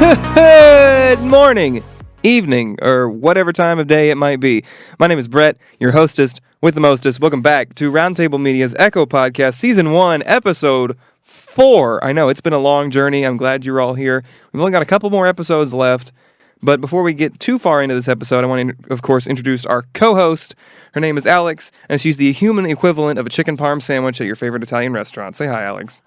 Good morning, evening, or whatever time of day it might be. My name is Brett, your hostess with the mostest. Welcome back to Roundtable Media's Echo Podcast, Season 1, Episode 4. I know, it's been a long journey. I'm glad you're all here. We've only got a couple more episodes left. But before we get too far into this episode, I want to, of course, introduce our co-host. Her name is Alex, and she's the human equivalent of a chicken parm sandwich at your favorite Italian restaurant. Say hi, Alex.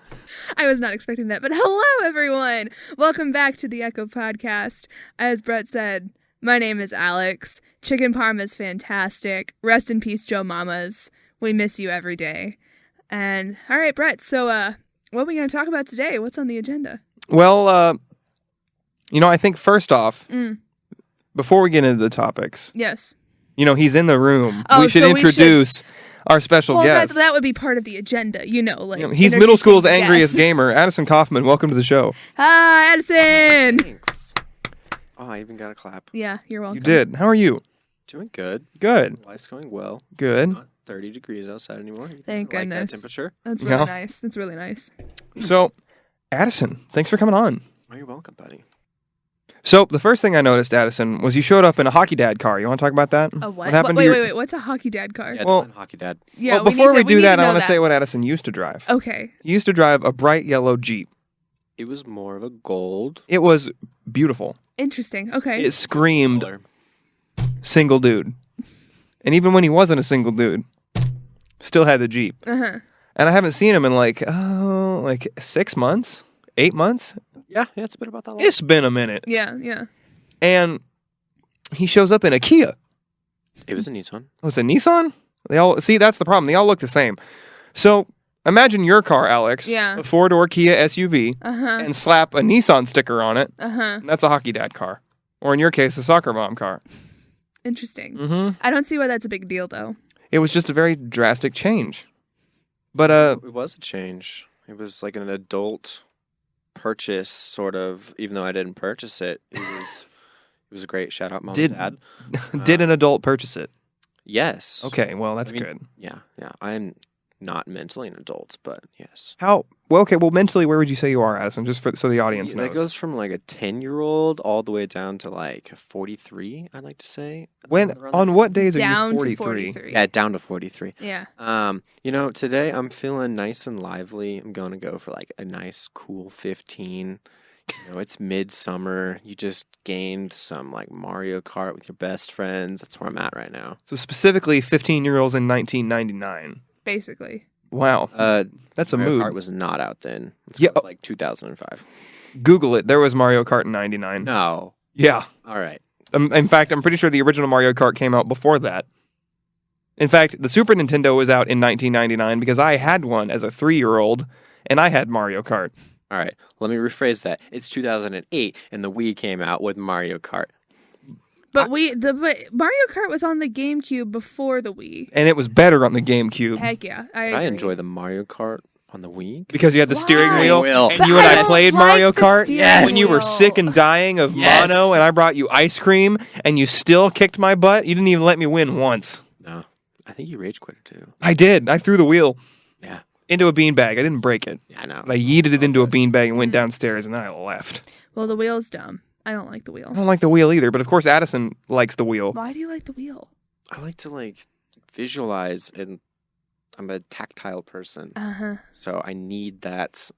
I was not expecting that, but hello, everyone. Welcome back to the Echo Podcast. As Brett said, my name is Alex. Chicken parm is fantastic. Rest in peace, Joe Mamas. We miss you every day. And, all right, Brett, so what are we going to talk about today? What's on the agenda? Well, I think first off, before we get into the topics, yes, he's in the room. Oh, we should introduce our special guest. That would be part of the agenda, he's middle school's angriest gamer, Adison Kaufman. Welcome to the show. Hi, Adison. Thanks. Oh, I even got a clap. Yeah, you're welcome. You did. How are you? Doing good. Good. Life's going well. Good. Not 30 degrees outside anymore. Thank goodness. Like that temperature. That's really nice. That's really nice. So, Adison, thanks for coming on. Oh, you're welcome, buddy. So, the first thing I noticed, Adison, was you showed up in a hockey dad car. You want to talk about that? A what? What happened Wait. What's a hockey dad car? Yeah, Well, hockey dad. Yeah, before we do that, I want to say what Adison used to drive. Okay. He used to drive a bright yellow Jeep. It was more of a gold. It was beautiful. Interesting. Okay. It screamed color. single dude. And even when he wasn't a single dude, still had the Jeep. Uh-huh. And I haven't seen him in like 6 months? 8 months? Yeah, it's been about that long. It's been a minute. Yeah. And he shows up in a Kia. It was a Nissan. Oh, it's a Nissan? That's the problem. They all look the same. So imagine your car, Alex. Yeah. A 4-door Kia SUV. Uh-huh. And slap a Nissan sticker on it. Uh-huh. And that's a hockey dad car. Or in your case, a soccer mom car. Interesting. Mm-hmm. I don't see why that's a big deal, though. It was just a very drastic change. But It was a change. It was like an adult purchase, sort of, even though I didn't purchase it. It was a great shout out, Mom and Dad. Did an adult purchase it? Yes. Okay, well, that's good. Yeah. I'm not mentally an adult, but yes. Well, mentally, where would you say you are, Addison? Just so the audience knows. That goes from like a 10-year-old all the way down to like 43, I'd like to say. On what days are Down you 43? to 43. Yeah, down to 43. Yeah. Today I'm feeling nice and lively. I'm going to go for like a nice, cool 15. It's midsummer. You just gained some like Mario Kart with your best friends. That's where I'm at right now. So specifically 15-year-olds in 1999. Basically. Wow. That's a Mario mood. Kart was not out then. It's like 2005. Google it. There was Mario Kart in 99. No. Yeah. All right. In fact, I'm pretty sure the original Mario Kart came out before that. In fact, the Super Nintendo was out in 1999 because I had one as a 3-year-old, and I had Mario Kart. All right. Let me rephrase that. It's 2008, and the Wii came out with Mario Kart. But Mario Kart was on the GameCube before the Wii. And it was better on the GameCube. Heck yeah. I enjoy the Mario Kart on the Wii. Because you had the steering wheel, and But you and I I played like Mario the Kart steering when you were wheel. sick and dying of mono, and I brought you ice cream, and you still kicked my butt. You didn't even let me win once. No. I think you rage quit too. I did. I threw the wheel Yeah. into a beanbag. I didn't break it. Yeah, I know. I yeeted it into a beanbag and went downstairs, and then I left. Well, the wheel's dumb. I don't like the wheel. I don't like the wheel either, but of course Addison likes the wheel. Why do you like the wheel? I like to visualize, and I'm a tactile person. Uh-huh. So I need that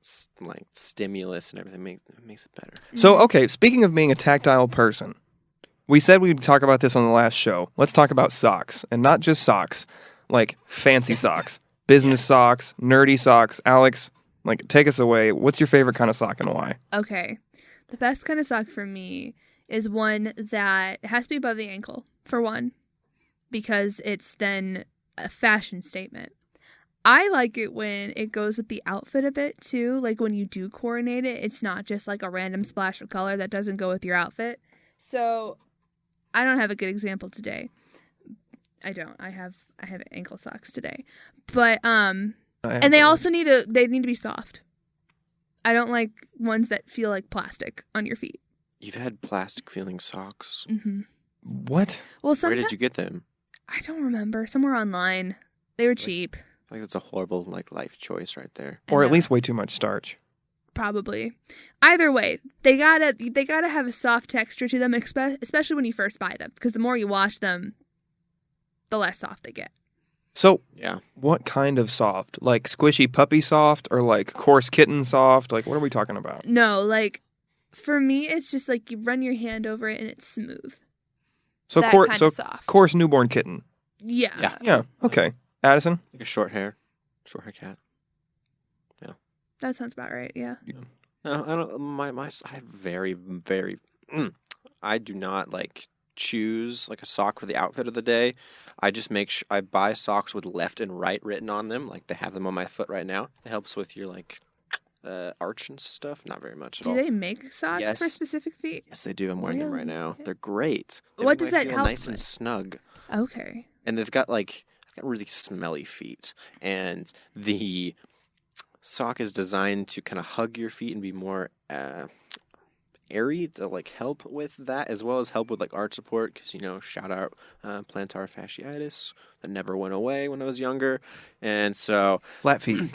stimulus and everything makes it better. So, okay, speaking of being a tactile person, we said we'd talk about this on the last show. Let's talk about socks, and not just socks, like fancy socks, business socks, nerdy socks. Alex, take us away. What's your favorite kind of sock and why? Okay. The best kind of sock for me is one that has to be above the ankle, for one, because it's then a fashion statement. I like it when it goes with the outfit a bit, too. Like, when you do coordinate it, it's not just like a random splash of color that doesn't go with your outfit. So, I don't have a good example today. I don't. I have ankle socks today. But, and they also need to be soft. I don't like ones that feel like plastic on your feet. You've had plastic feeling socks. Mm-hmm. What? Well, Where did you get them? I don't remember. Somewhere online. They were cheap. I think that's a horrible life choice right there. Or at least way too much starch. Probably. Either way, they gotta have a soft texture to them, especially when you first buy them, because the more you wash them, the less soft they get. So, Yeah. what kind of soft? Like squishy puppy soft or like coarse kitten soft? Like, what are we talking about? No, like, for me, it's just like you run your hand over it and it's smooth. So, that kind of soft. coarse newborn kitten. Yeah. Yeah. Okay. Addison? Like a short hair cat. That sounds about right. Yeah. No, I don't. I have very, very. I do not like choose like a sock for the outfit of the day. I just make sure I buy socks with left and right written on them, like they have them on my foot right now. It helps with your like arch and stuff. Not very much at all. Do they make socks for Yes. specific feet? Yes, they do. I'm wearing them right Really? now. They're great. They What make does my that feel help nice and with? snug. Okay. And they've got really smelly feet, and the sock is designed to kind of hug your feet and be more airy to like help with that, as well as help with like arch support. Because shout out plantar fasciitis that never went away when I was younger, and so Flat feet.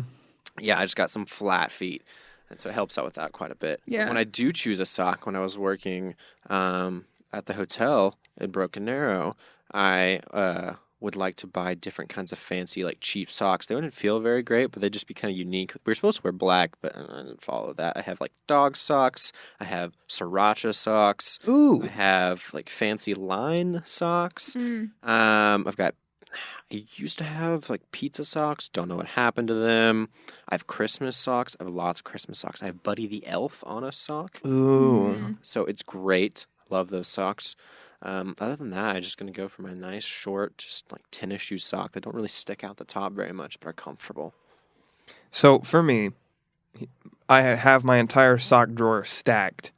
yeah, I just got some flat feet. And so it helps out with that quite a bit. Yeah. When I do choose a sock, when I was working at the hotel in Broken Arrow, I would like to buy different kinds of fancy, like cheap socks. They wouldn't feel very great, but they'd just be kind of unique. We were supposed to wear black, but I didn't follow that. I have like dog socks. I have sriracha socks. Ooh. I have like fancy line socks. Mm. I used to have like pizza socks. Don't know what happened to them. I have Christmas socks. I have lots of Christmas socks. I have Buddy the Elf on a sock. Ooh. Mm. So it's great. Love those socks. Other than that, I'm just going to go for my nice, short, just like tennis shoe sock that don't really stick out the top very much, but are comfortable. So, for me, I have my entire sock drawer stacked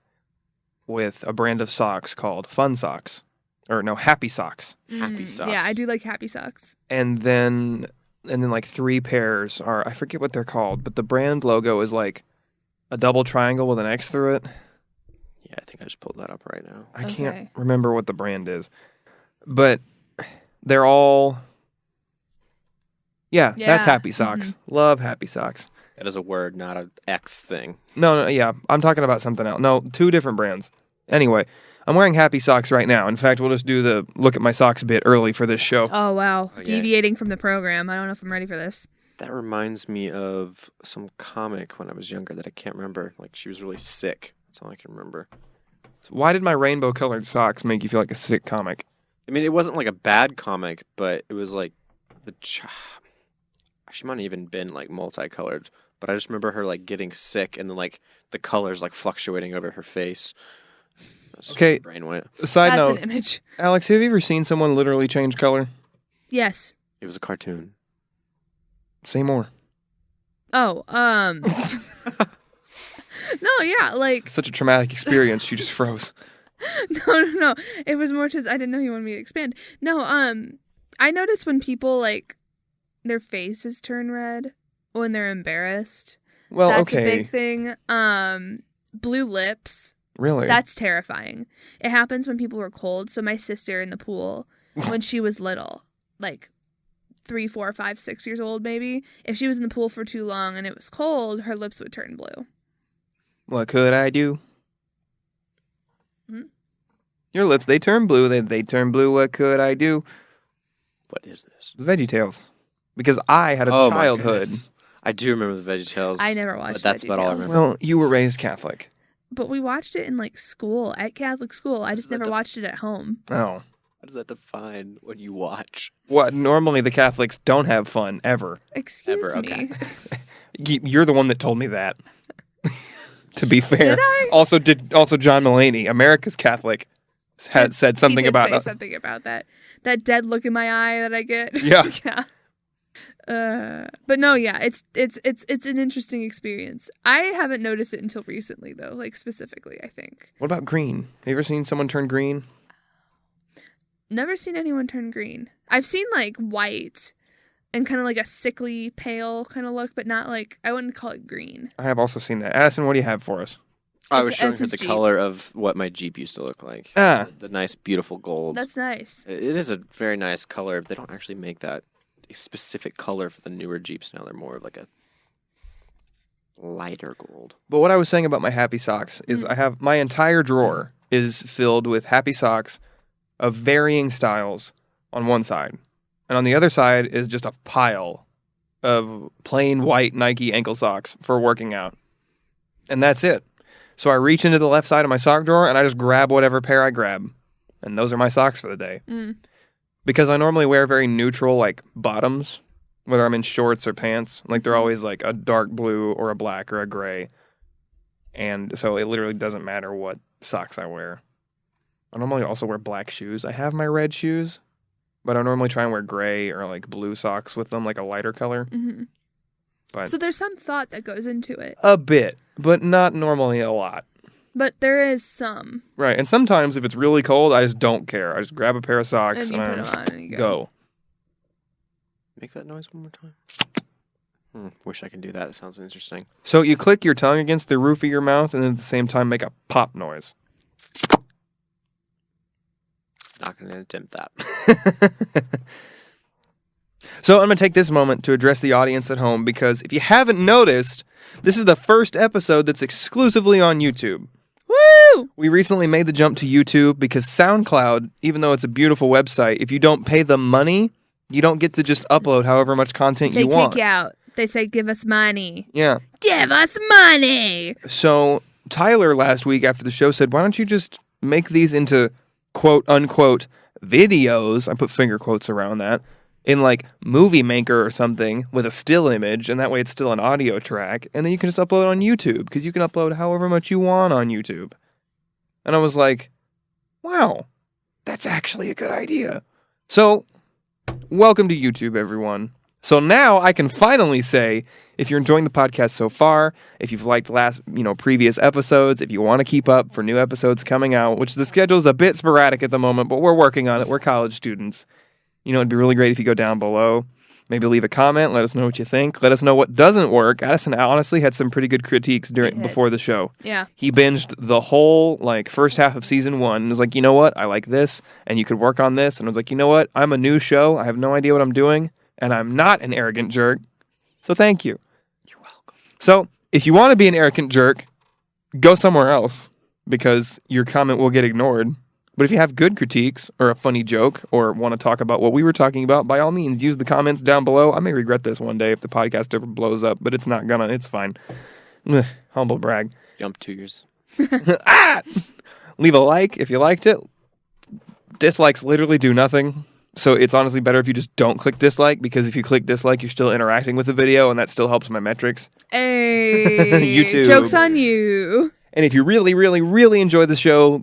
with a brand of socks called Fun Socks. Or, no, Happy Socks. Happy socks. Yeah, I do like happy socks. And then like 3 pairs are, I forget what they're called, but the brand logo is like a double triangle with an X through it. Yeah, I think I just pulled that up right now. I Okay. can't remember what the brand is. But they're all... Yeah, Yeah. that's Happy Socks. Love Happy Socks. That is a word, not an X thing. No, yeah, I'm talking about something else. No, 2 different brands. Anyway, I'm wearing Happy Socks right now. In fact, we'll just do the look at my socks bit early for this show. Oh, wow. Okay. Deviating from the program. I don't know if I'm ready for this. That reminds me of some comic when I was younger that I can't remember. Like, she was really sick. That's all I can remember. Why did my rainbow-colored socks make you feel like a sick comic? I mean, it wasn't like a bad comic, but it was like she might have even been like multicolored. But I just remember her like getting sick and then like the colors like fluctuating over her face. That's just where Okay. my brain went. Side That's note, an image. Alex, have you ever seen someone literally change color? Yes. It was a cartoon. Say more. Oh, no, yeah, like, Such a traumatic experience. She just froze. no. It was more just, I didn't know you wanted me to expand. No, I notice when people, like, their faces turn red when they're embarrassed. Well, That's okay. a big thing. Blue lips. Really? That's terrifying. It happens when people are cold. So my sister in the pool, when she was little, like 3, 4, 5, 6 years old maybe, if she was in the pool for too long and it was cold, her lips would turn blue. What could I do? Hmm? Your lips, they turn blue. They turn blue. What could I do? What is this? The VeggieTales. Because I had a Oh, my childhood. goodness. I do remember the VeggieTales. I never watched But that's about all I VeggieTales. remember. Well, you were raised Catholic. But we watched it in like school, at Catholic school. I just Is that never the- watched it at home. Oh. How does that define what you watch? What? Normally the Catholics don't have fun, ever. Excuse Ever, me. okay. You're the one that told me that. To be fair. Did I? Also John Mulaney, America's Catholic, had said something he did about say something about that. That dead look in my eye that I get. Yeah. yeah. But no, yeah, it's an interesting experience. I haven't noticed it until recently though, like specifically, I think. What about green? Have you ever seen someone turn green? Never seen anyone turn green. I've seen like white and kind of like a sickly pale kind of look, but not like, I wouldn't call it green. I have also seen that. Addison, what do you have for us? I was It's- showing it's her his the Jeep. color of what my Jeep used to look like. Ah. The nice, beautiful gold. That's nice. It is a very nice color. They don't actually make that a specific color for the newer Jeeps now. They're more of like a Lighter gold. But what I was saying about my happy socks is I have my entire drawer is filled with happy socks of varying styles on one side. And on the other side is just a pile of plain white Nike ankle socks for working out. And that's it. So I reach into the left side of my sock drawer and I just grab whatever pair I grab. And those are my socks for the day. Because I normally wear very neutral, like, bottoms, whether I'm in shorts or pants. Like, they're always, like, a dark blue or a black or a gray. And so it literally doesn't matter what socks I wear. I normally also wear black shoes. I have my red shoes, but I normally try and wear gray or, like, blue socks with them, like a lighter color. But So there's some thought that goes into it. a bit, but not normally a lot. But there is some. Right, and sometimes if it's really cold, I just don't care. I just grab a pair of socks And you and put I 'em on and you go. Make that noise one more time. Wish I could do that. It sounds interesting. So you click your tongue against the roof of your mouth and then at the same time make a pop noise. Not going to attempt that. So I'm going to take this moment to address the audience at home because if you haven't noticed, this is the first episode that's exclusively on YouTube. Woo! We recently made the jump to YouTube because SoundCloud, even though it's a beautiful website, if you don't pay the money, you don't get to just upload however much content They you want. kick you out. They say, give us money. Yeah. Give us money! So Tyler last week after the show said, why don't you just make these into quote unquote videos? I put finger quotes around that. In like Movie Maker or something with a still image, and that way it's still an audio track, and then you can just upload on YouTube, because you can upload however much you want on YouTube. And I was like, wow, that's actually a good idea. So, welcome to YouTube, everyone. So now I can finally say, if you're enjoying the podcast so far, if you've liked previous episodes, if you want to keep up for new episodes coming out, which the schedule's a bit sporadic at the moment, but we're working on it. We're college students. It'd be really great if you go down below, maybe leave a comment, let us know what you think, let us know what doesn't work. Adison honestly had some pretty good critiques before the show. Yeah. He binged the whole first half of season 1 and was like, you know what, I like this, and you could work on this. And I was like, you know what, I'm a new show, I have no idea what I'm doing, and I'm not an arrogant jerk, so thank you. You're welcome. So, if you want to be an arrogant jerk, go somewhere else, because your comment will get ignored. But if you have good critiques or a funny joke or want to talk about what we were talking about, by all means, use the comments down below. I may regret this one day if the podcast ever blows up, but it's not gonna. It's fine. Humble brag. Jump 2 years. Leave a like if you liked it. Dislikes literally do nothing. So it's honestly better if you just don't click dislike, because if you click dislike, you're still interacting with the video, and that still helps my metrics. Hey, YouTube. Joke's on you. And if you really, really, really enjoy the show,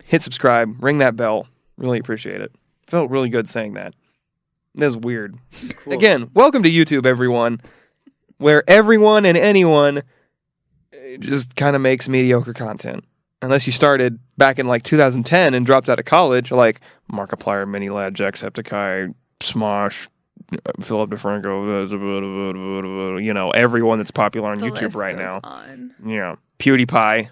hit subscribe, ring that bell. Really appreciate it. Felt really good saying that. That was weird. Cool. Again, welcome to YouTube, everyone, where everyone and anyone just kind of makes mediocre content. Unless you started back in 2010 and dropped out of college, like Markiplier, Minilad, Jacksepticeye, Smosh, Philip DeFranco, everyone that's popular on The YouTube list right goes now. on. Yeah. PewDiePie.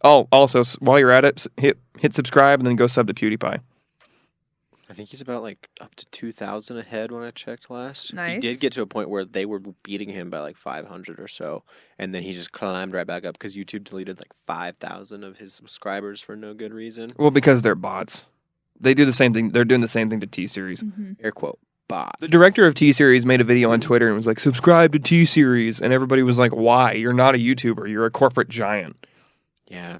Oh, also, while you're at it, hit subscribe and then go sub to PewDiePie. I think he's about up to 2,000 ahead when I checked last. Nice. He did get to a point where they were beating him by 500 or so, and then he just climbed right back up because YouTube deleted 5,000 of his subscribers for no good reason. Well, because they're bots. They do the same thing. They're doing the same thing to T-Series. Mm-hmm. Air quote, bot. The director of T-Series made a video on Twitter and was like, subscribe to T-Series. And everybody was like, why? You're not a YouTuber. You're a corporate giant. Yeah.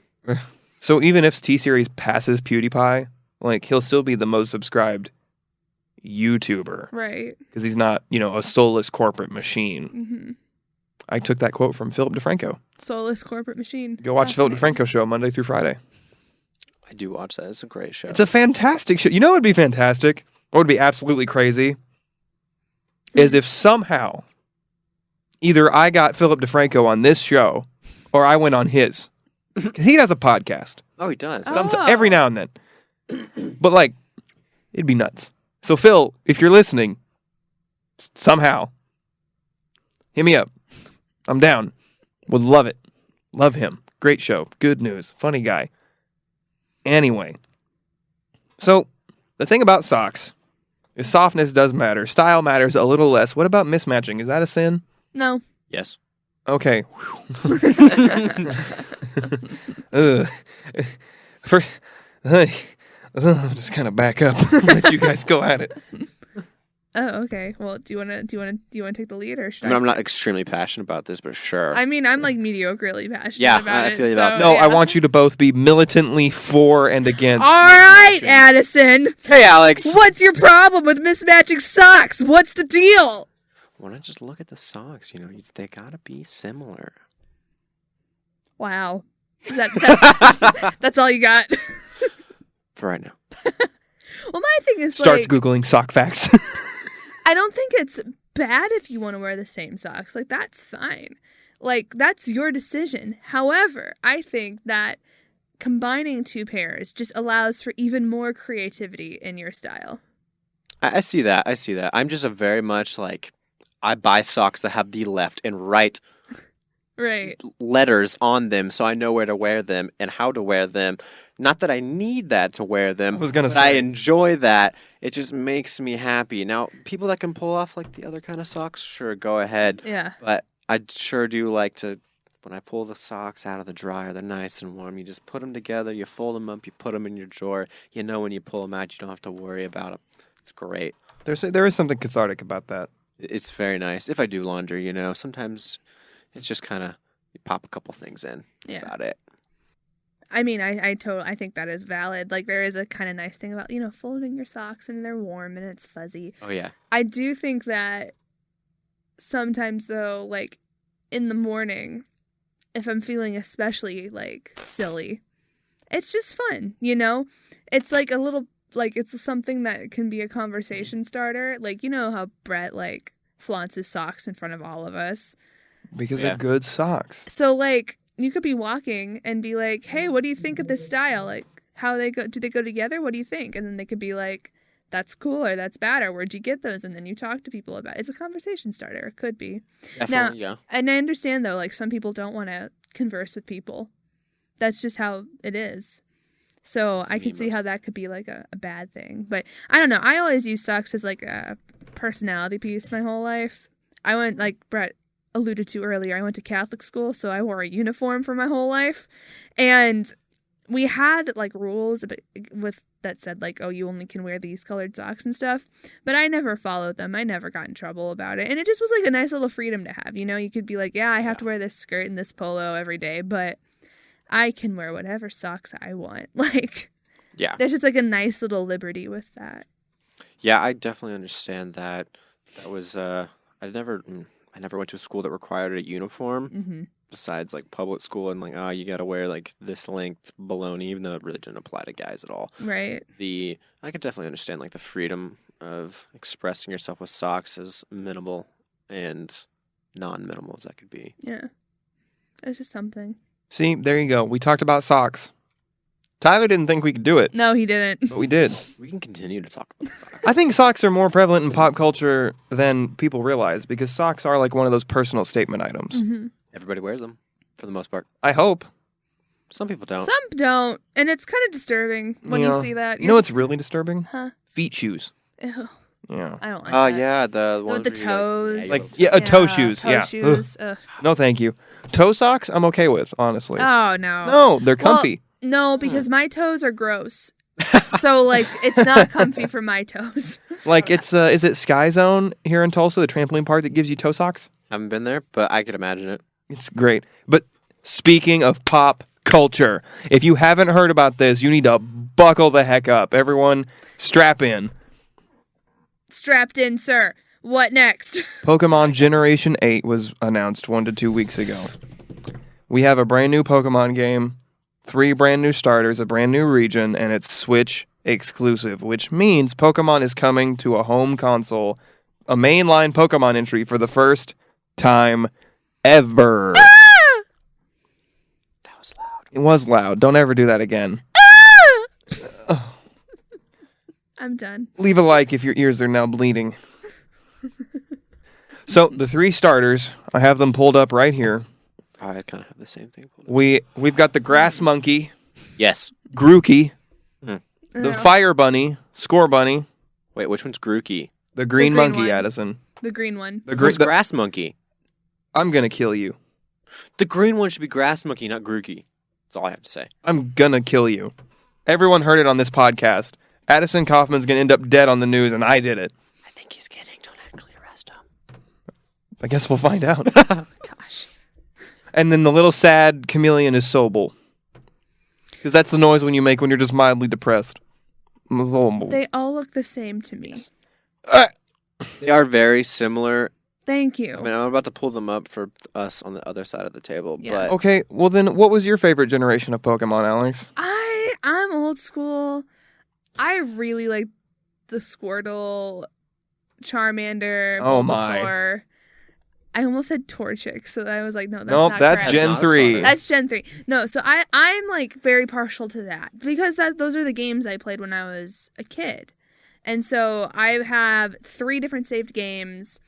So even if T-Series passes PewDiePie, he'll still be the most subscribed YouTuber. Right. Because he's not, a soulless corporate machine. Mm-hmm. I took that quote from Philip DeFranco. Soulless corporate machine. Go watch Philip Fascinating. DeFranco show Monday through Friday. I do watch that. It's a great show. It's a fantastic show. You know what would be fantastic? What would be absolutely crazy? Is if somehow either I got Philip DeFranco on this show or I went on his. Because he does a podcast. Oh, he does. Oh. Every now and then. But it'd be nuts. So Phil, if you're listening, somehow, hit me up. I'm down. Would love it. Love him. Great show. Good news. Funny guy. Anyway. So, the thing about socks is softness does matter. Style matters a little less. What about mismatching? Is that a sin? No. Yes. Okay. Ugh. First, I'm just kind of back up. Let you guys go at it. Oh, okay. Well, do you want to take the lead, or should I mean, I'm not start? extremely passionate about this, but sure. I mean, I'm like mediocrely passionate Yeah, about I it. feel you about so, No, yeah. I want you to both be militantly for and against. All right, Addison. Hey, Alex. What's your problem with mismatching socks? What's the deal? Why not just look at the socks? They gotta be similar. Wow. That's all you got? For right now. Well, my thing is Starts like, Googling sock facts. I don't think it's bad if you want to wear the same socks. Like, that's fine. Like, that's your decision. However, I think that combining two pairs just allows for even more creativity in your style. I see that. I'm just a very much like, I buy socks that have the left and right Right. letters on them so I know where to wear them and how to wear them. Not that I need that to wear them, I was gonna but I say. enjoy that. It just makes me happy. Now, people that can pull off like the other kind of socks, sure, go ahead. Yeah. But I sure do like to, when I pull the socks out of the dryer, they're nice and warm. You just put them together, you fold them up, you put them in your drawer. You know when you pull them out, you don't have to worry about them. It's great. There is something cathartic about that. It's very nice. If I do laundry, sometimes it's just kind of, you pop a couple things in. That's Yeah. about it. I mean, I think that is valid. Like, there is a kind of nice thing about, folding your socks and they're warm and it's fuzzy. Oh, yeah. I do think that sometimes, though, like, in the morning, if I'm feeling especially, like, silly, it's just fun, It's like a little, like, it's something that can be a conversation starter. Like, you know how Brett, like, flaunts his socks in front of all of us. Because Yeah. they're good socks. So, like, you could be walking and be like, hey, what do you think of this style? Like, how do they go together? What do you think? And then they could be like, that's cool, or that's bad, or where'd you get those? And then you talk to people about it. It's a conversation starter. It could be. Definitely, yeah. And I understand, though, like, some people don't want to converse with people. That's just how it is. So It's I could see most- how that could be, like, a bad thing. But I don't know. I always use socks as, like, a personality piece my whole life. I went, like Brett alluded to earlier, I went to Catholic school, so I wore a uniform for my whole life. And we had, like, rules with that said, like, oh, you only can wear these colored socks and stuff. But I never followed them. I never got in trouble about it. And it just was, like, a nice little freedom to have. You could be like, yeah, I have to wear this skirt and this polo every day, but I can wear whatever socks I want. Like, Yeah. there's just, like, a nice little liberty with that. Yeah, I definitely understand that. That was, I never went to a school that required a uniform. Mm-hmm. Besides, like, public school and, like, you got to wear, like, this length baloney, even though it really didn't apply to guys at all. Right. I could definitely understand, like, the freedom of expressing yourself with socks as minimal and non-minimal as that could be. Yeah. It's just something. See, there you go. We talked about socks. Tyler didn't think we could do it, No, he didn't. but we did. We can continue to talk about socks. I think socks are more prevalent in pop culture than people realize because socks are like one of those personal statement items. Mm-hmm. Everybody wears them, for the most part. I hope. Some people don't. Some don't, and it's kind of disturbing when you Yeah. see that. You know what's really disturbing? Huh? Feet shoes. Ew, Yeah. I don't like Oh, that. yeah, the ones the where you, toes. Like, you yeah, toe shoes. Toe yeah. shoes. Ugh. No, thank you. Toe socks, I'm okay with, honestly. Oh, no. No, they're Well, comfy. No, because my toes are gross. So, like, it's not comfy for my toes. Like, it's, is it Sky Zone here in Tulsa, the trampoline park that gives you toe socks? haven't been there, but I could imagine it. It's great. But speaking of pop culture, if you haven't heard about this, you need to buckle the heck up. Everyone, strap in. Strapped in, sir. What next? Pokemon Generation 8 was announced 1 to 2 weeks ago. We have a brand new Pokemon game, 3 brand new starters, a brand new region, and it's Switch exclusive, which means Pokemon is coming to a home console, a mainline Pokemon entry for the first time ever. That was loud. It was loud. Don't ever do that again. I'm done. Leave a like if your ears are now bleeding. So, the 3 starters, I have them pulled up right here. I kind of have the same thing. We've got the Grass Monkey, Yes. Grookey, I the don't know. Fire Bunny, Score Bunny, Wait, which one's Grookey? the Green green Monkey, one. Addison. The green one. The Who's green. Grass Monkey? I'm gonna kill you. The green one should be Grass Monkey, not Grookey. That's all I have to say. I'm gonna kill you. Everyone heard it on this podcast. Adison Kaufman's gonna end up dead on the news, and I did it. I think he's kidding. Don't actually arrest him. I guess we'll find out. Gosh. And then the little sad chameleon is Sobel. Because that's the noise when you're just mildly depressed. Sobel. They all look the same to me. They are very similar. Thank you. I mean, I'm about to pull them up for us on the other side of the table. Yeah. But Okay, well then, what was your favorite generation of Pokemon, Alex? I'm old school. I really like the Squirtle, Charmander, Oh, my. Bulbasaur. I almost said Torchic, so I was like, no, that's Nope, not that's correct. Gen not a 3. starter. That's Gen 3. No, so I'm like very partial to that because those are the games I played when I was a kid. And so I have 3 different saved games,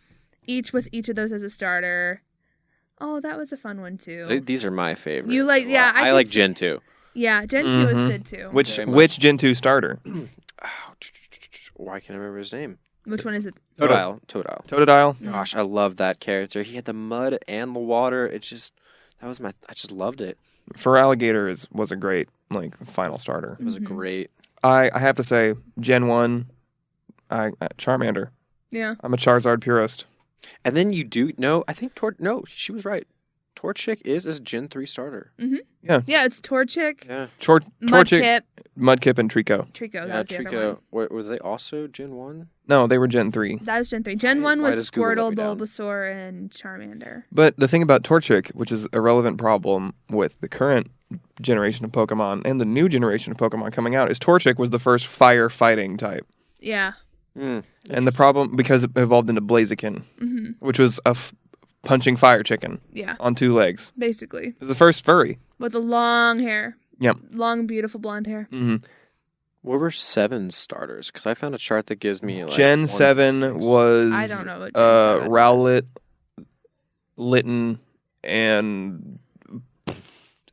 each with each of those as a starter. Oh, that was a fun one too. these are my favorite. You like- yeah, I I could like see- Gen 2. Yeah, Gen 2 is Mhm. good too. Which Very much. which Gen 2 starter? Why can't I remember his name? Which one is it? Totodile. Totodile? Mm. Gosh, I love that character. He had the mud and the water. I just loved it. For Alligator was a great final starter. It was Mhm. a great. I have to say, Gen 1, Charmander. Yeah. I'm a Charizard purist. And then you do no. I think no. She was right. Torchic is a Gen 3 starter. Yeah, it's Torchic, Yeah. Torchic, Mudkip, Mudkip, and Trico. Trico. Yeah, That was the other one. Trico. Were they also Gen 1? No, they were Gen 3. That was Gen 3. Gen Why 1 was does Google let Squirtle, me down? Bulbasaur, and Charmander. But the thing about Torchic, which is a relevant problem with the current generation of Pokemon and the new generation of Pokemon coming out, is Torchic was the first fire fighting type. Yeah. Mm. And the problem, because it evolved into Blaziken, hmm which was a punching fire chicken Yeah, on 2 legs. basically. It was the first furry. With the long hair. Yep. Long, beautiful blonde hair. hmm What were 7 starters? Because I found a chart that gives me like Gen 1 7 through 6. was I don't know what Gen 7 was. Rowlet, Litten, and Is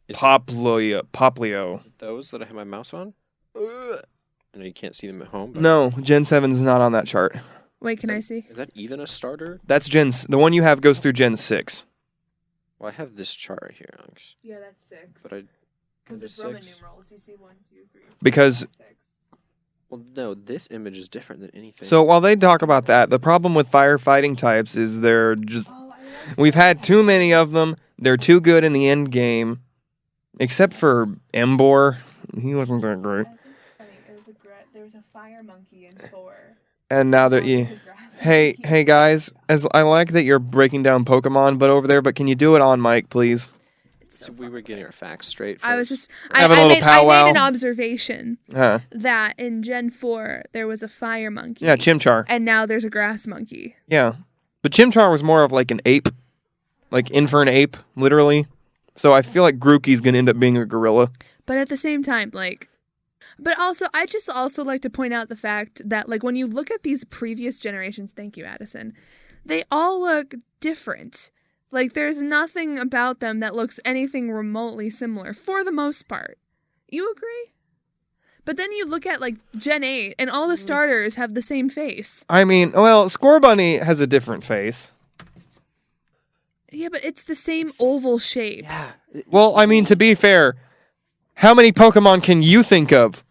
it Poplio. those that I have my mouse on? I know you can't see them at home. But No, Gen 7 is not on that chart. Wait, can So- I see? Is that even a starter? That's the one you have goes through Gen 6. Well, I have this chart right here, Alex. Yeah, that's 6. But I Because it's it's Roman six. numerals. You see 1, 2, 3. Because well, no, this image is different than anything. so while they talk about that, the problem with firefighting types is they're just we've had too many of them. They're too good in the end game, except for Embor. He wasn't that great. think it's funny. There was a fire monkey in 4. And now that hey guys, as I like that you're breaking down Pokemon, but over there, but can you do it on mic, please? So we were getting our facts straight. I was first. just I Having a little made powwow. an observation Huh? that in Gen 4 there was a fire monkey. Yeah, Chimchar. And now there's a grass monkey. Yeah, but Chimchar was more of like an ape, like in for an ape, literally. So I feel like Grookey's gonna end up being a gorilla. But at the same time, but also I just also like to point out the fact that when you look at these previous generations, thank you, Adison, they all look different. There's nothing about them that looks anything remotely similar for the most part. You agree? But then you look at Gen 8 and all the starters have the same face. I mean, well, Scorbunny has a different face. Yeah, but it's the same oval shape. Yeah. Well, I mean, to be fair, how many Pokemon can you think of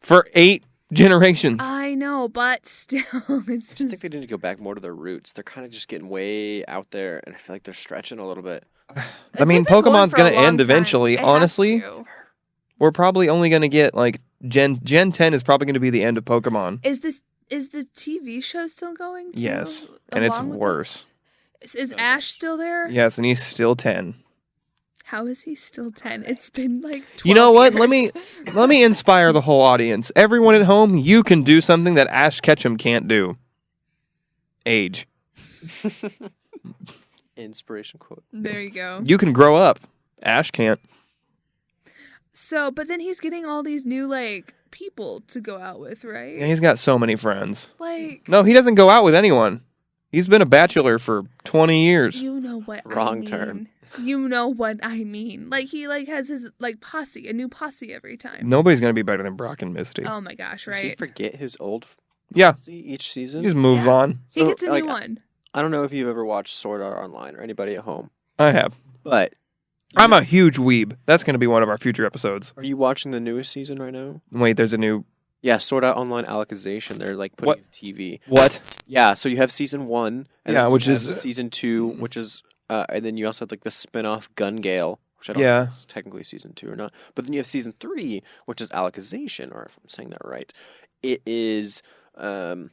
for 8 generations? I know, but still, it's I just think just... they need to go back more to their roots. They're kind of just getting way out there, and I feel like they're stretching a little bit. I mean, They've been going Pokemon's for a gonna long end time. eventually. It has Honestly, to. we're probably only gonna get Gen 10 is probably gonna be the end of Pokemon. Is the TV show still going? Too, Yes, and it's along with worse. this? Is Ash still there? Yes, and he's still 10. How is he still 10? It's been 12 You know what? Let years. me inspire the whole audience. Everyone at home, you can do something that Ash Ketchum can't do. Age. Inspiration quote. There you go. You can grow up. Ash can't. So, but then he's getting all these new people to go out with, right? Yeah, he's got so many friends. No, No, he doesn't go out with anyone. He's been a bachelor for 20 years. you know what Wrong I mean. term. You know what I mean. He has his posse, a new posse every time. Nobody's going to be better than Brock and Misty. Oh my gosh, Does he right? forget his old Yeah, each season? he's moved Yeah. on. He So, gets a new one. I don't know if you've ever watched Sword Art Online or anybody at home, I have. But I'm a huge weeb. That's going to be one of our future episodes. are you watching the newest season right now? Wait, there's a new... Yeah, Sword Art Online Alicization. They're like putting What? it on TV. What? Yeah, so you have season 1. And Yeah, then which you have is- season 2, which is, and then you also have like the spin-off Gun Gale, which I don't Yeah. know if it's technically season 2 or not. But then you have season 3, which is Alicization, or if I'm saying that right. It is kind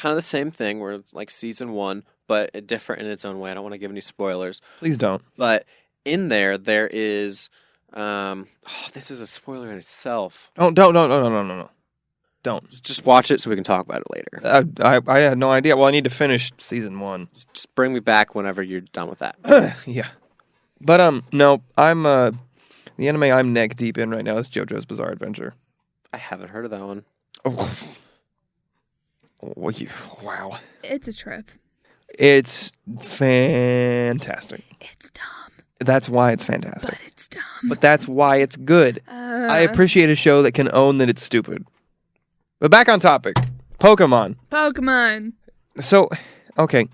of the same thing, where it's like season 1, but different in its own way. I don't want to give any spoilers. Please don't. But in there is, this is a spoiler in itself. Oh, don't. No. Don't. Just watch it so we can talk about it later. I had no idea. Well, I need to finish season 1. Just bring me back whenever you're done with that. Yeah. But, no, I'm, the anime I'm neck deep in right now is JoJo's Bizarre Adventure. I haven't heard of that one. Oh. Wow. It's a trip. It's fantastic. It's dumb, That's why it's fantastic. but it's dumb. But that's why it's good. I appreciate a show that can own that it's stupid. But back on topic. Pokemon. Pokemon. So, okay.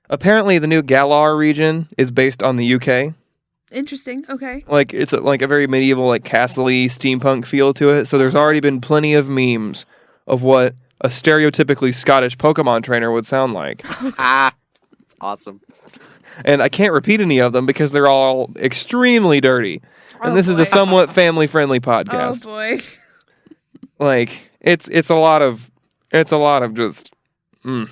Apparently the new Galar region is based on the UK. Interesting. Okay. Like, it's like a very medieval, like, castle-y steampunk feel to it. So there's already been plenty of memes of what a stereotypically Scottish Pokemon trainer would sound like. Awesome. And I can't repeat any of them because they're all extremely dirty. And Oh, this is boy. a somewhat family-friendly Oh podcast. boy. Like, it's a lot of just, Mm-mm-mm.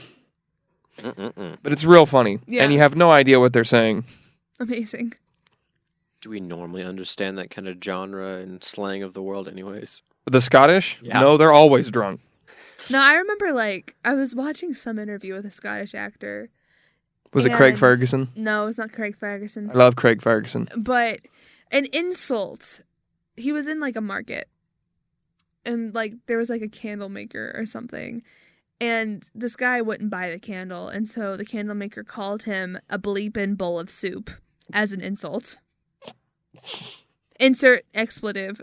but it's real funny. Yeah. And you have no idea what they're saying. Amazing. Do we normally understand that kind of genre and slang of the world anyways? The Scottish? Yeah. No, they're always drunk. No, I remember like I was watching some interview with a Scottish actor. Was it Craig And- Ferguson? No, it's not Craig Ferguson. I love Craig Ferguson. But an insult. He was in like a market. And like there was like a candle maker or something. And this guy wouldn't buy the candle, and so the candle maker called him a bleepin' bowl of soup as an insult. Insert expletive.